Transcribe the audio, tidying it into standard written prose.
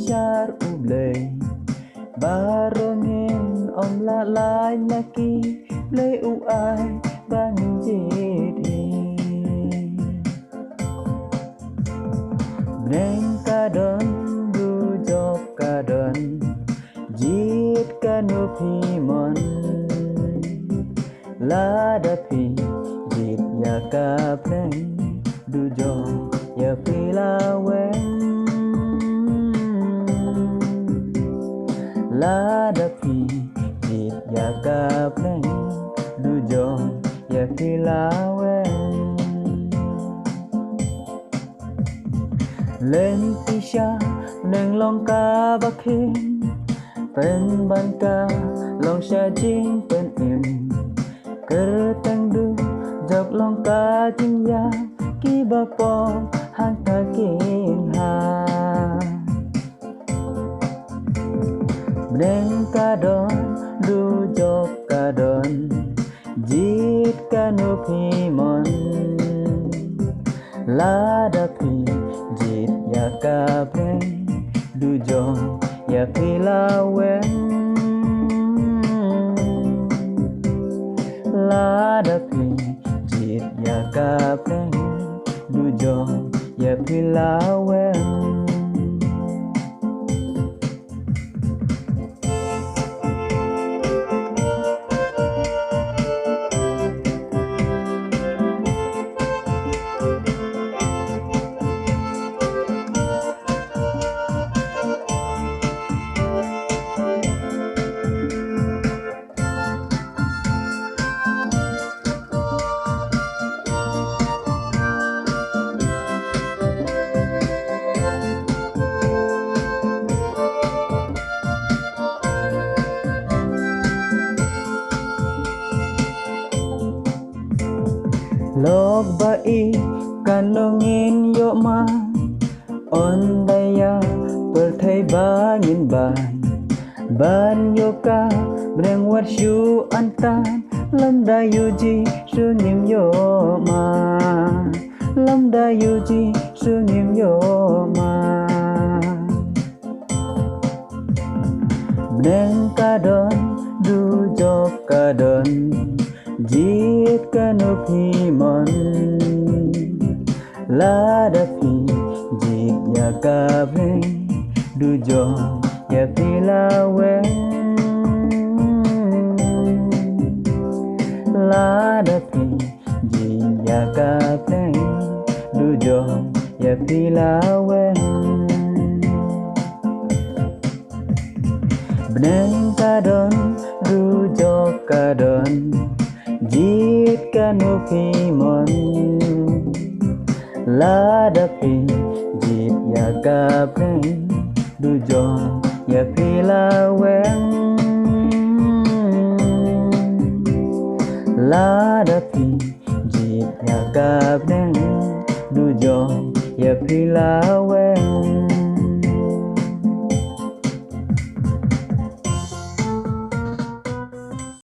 shar ublay barongin om la lai naki play u ai bangin jedi neng kadon du job kadon jit kanopi mon la da pi jit ya ka play du job ya pila wen la da pi jit ya ka play du job ya pila wen lên tisha neng long ka bakhin pen ban ka long sha jing pen im ker tang du jok long ka jing ya ki ba pom hang ta kin ha neng ka don du jok ka don jit ka no pi mon la da pi jit ya ka pen du jok ya pi la wen la da pi jit ya ka pen du jok ya pi la wen log bai kanongin yo ma on daya per thai ba ngin ban yo ka breng wat shu antan lam da yu ji su nim yo ma lam da yu ji su nim yo ma breng ka don du jok ka don jit kanopi mon la da pi jit ya ka pen du jo ya pi la wen la da pi jit ya ka pen du jo ya pi la wen bnen ka don du jo ka don jit kanopi mon la da pi jit ya ka pen du jo ya pi la wen la da pi jit ya ka pen du jo ya pi la wen